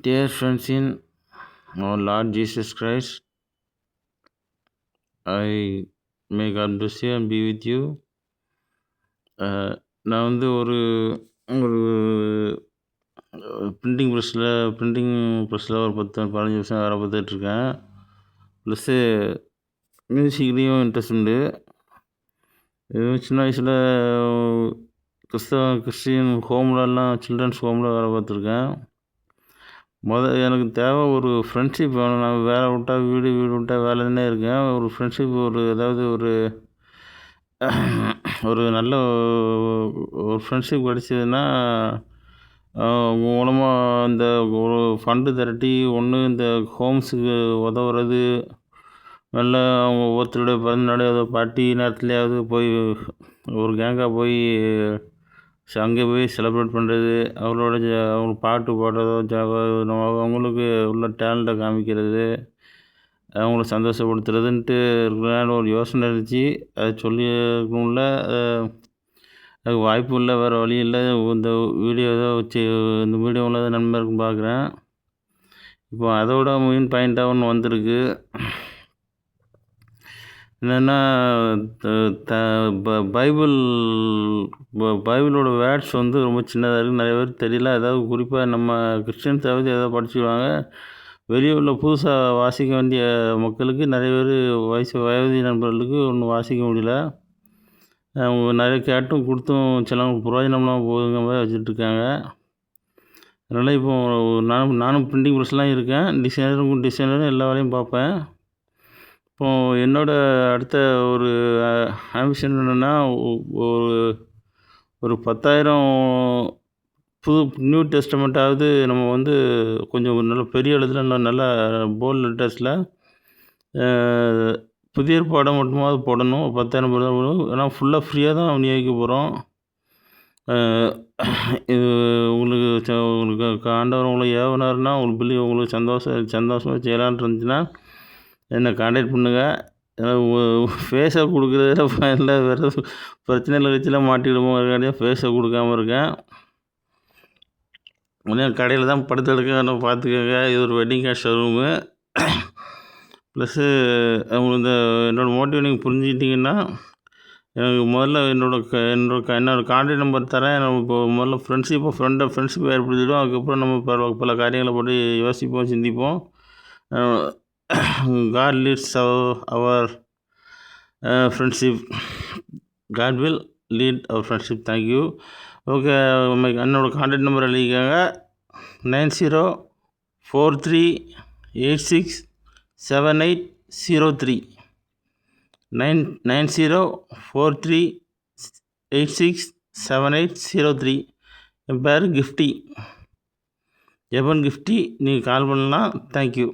Dear friends in our Lord Jesus Christ, I may God bless you and be with you. நான் வந்து ஒரு ஒரு printing ப்ரெஸ்ஸில் ஒரு 10-15 வருஷம் வேலை பார்த்துட்ருக்கேன். ப்ளஸ்ஸு மியூசிக்லேயும் இன்ட்ரெஸ்ட் உண்டு. சின்ன வயசில் கிறிஸ்டியன் ஹோம்லலாம் சில்ட்ரன்ஸ் ஹோமில் வேலை பார்த்துருக்கேன். எனக்கு தேவை ஒரு ஃப்ரெண்ட்ஷிப் வேணும். நான் வேலை விட்டா வீடு விட்டா வேலைன்னே இருக்கேன். ஒரு ஃப்ரெண்ட்ஷிப் ஏதாவது ஒரு நல்ல ஒரு ஃப்ரெண்ட்ஷிப் கிடச்சிதுன்னா மூலமாக இந்த ஒரு ஃபண்டு திரட்டி இந்த ஹோம்ஸுக்கு உதவுறது, நல்ல அவங்க ஒவ்வொருத்தருடைய பிறந்தநாள் ஏதோ பார்ட்டி நேரத்துலையாவது போய் ஒரு கேங்காக போய் அங்கே போய் செலிப்ரேட் பண்ணுறது, அவங்களுக்கு பாட்டு பாடுறதோ, அவங்களுக்கு உள்ள டேலண்ட்டை காமிக்கிறது, அவங்கள சந்தோஷப்படுத்துறதுன்ட்டு இருக்கலான்னு ஒரு யோசனை இருந்துச்சு. அதை சொல்லியிருக்கணும்ல, அதுக்கு வாய்ப்பு இல்லை, வேறு வழி இல்லை. இந்த வீடியோ இந்த வீடியோவில் தான் நன்மை இருக்குன்னு பார்க்குறேன். இப்போ அதோட மெயின் பாயிண்ட்டாக ஒன்று வந்திருக்கு. என்னென்னா, பைபிளோட வேர்ட்ஸ் ரொம்ப சின்னதாக இருக்குது. நிறைய பேர் தெரியல. அதாவது குறிப்பாக நம்ம கிறிஸ்டியன்ஸாவது ஏதாவது படிச்சுடுவாங்க. வெளியே உள்ள புதுசாக வாசிக்க வேண்டிய மக்களுக்கு, நிறைய பேர் வயது நண்பர்களுக்கு ஒன்றும் வாசிக்க முடியல. அவங்க நிறைய கேட்டும் கொடுத்தும் சிலவங்க புரோஜனம்லாம் போகுதுங்க மாதிரி வச்சுட்ருக்காங்க. அதனால் இப்போது நானும் பிரிண்டிங் ப்ரெஸ்லாம் இருக்கேன். டிசைனரும் எல்லா வேலையும் பார்ப்பேன். இப்போது என்னோடய அடுத்த ஒரு ஆம்பிஷன் என்னென்னா, ஒரு 10,000 நியூ டெஸ்டமெண்ட்டாவது நம்ம கொஞ்சம் நல்ல பெரிய எழுத்தில் நல்ல போல்ட் லெட்டர்ஸில் புதிய ஏற்பாடை மட்டுமாவது போடணும். 10,000 போடணும். ஏன்னா ஃபுல்லாக ஃப்ரீயாக தான் விநியோகிக்க போகிறோம். இது உங்களுக்கு ஆண்டவர் உங்களை ஏவினார்னா, உங்களுக்கு சந்தோஷமாக செய்யலான்னு இருந்துச்சுன்னா என்னை கான்டாக்ட் பண்ணுங்கள். ஃபேஸை கொடுக்குறதுல இல்லை, வேறு பிரச்சனையில் வச்சுலாம் மாட்டிவிடுமோ இருக்காண்டியாக ஃபேஸை கொடுக்காமல் இருக்கேன். கடையில் தான் படுத்தெடுக்க பார்த்துக்கோங்க. இது ஒரு வெட்டிங் கார்ட் ஷோரூமு. ப்ளஸ்ஸு அவங்களுக்கு என்னோடய மோட்டிவ் நீங்கள் புரிஞ்சுக்கிட்டிங்கன்னா, எனக்கு முதல்ல என்னோடய கான்டாக்ட் நம்பர் தரேன். நம்ம இப்போ முதல்ல ஃப்ரெண்ட்ஷிப் ஏற்படுத்திவிடும். அதுக்கப்புறம் நம்ம பல காரியங்களை பற்றி யோசிப்போம், சிந்திப்போம். God leads our friendship. God will lead our friendship. Thank you. Okay, என்னோட கான்டாக்ட் நம்பர் எழுதிக்கோங்க. 9043867803. 9043867803. என் பேர் கிஃப்டி, எபன் கிஃப்டி. நீங்கள் கால் பண்ணலாம். தேங்க்யூ.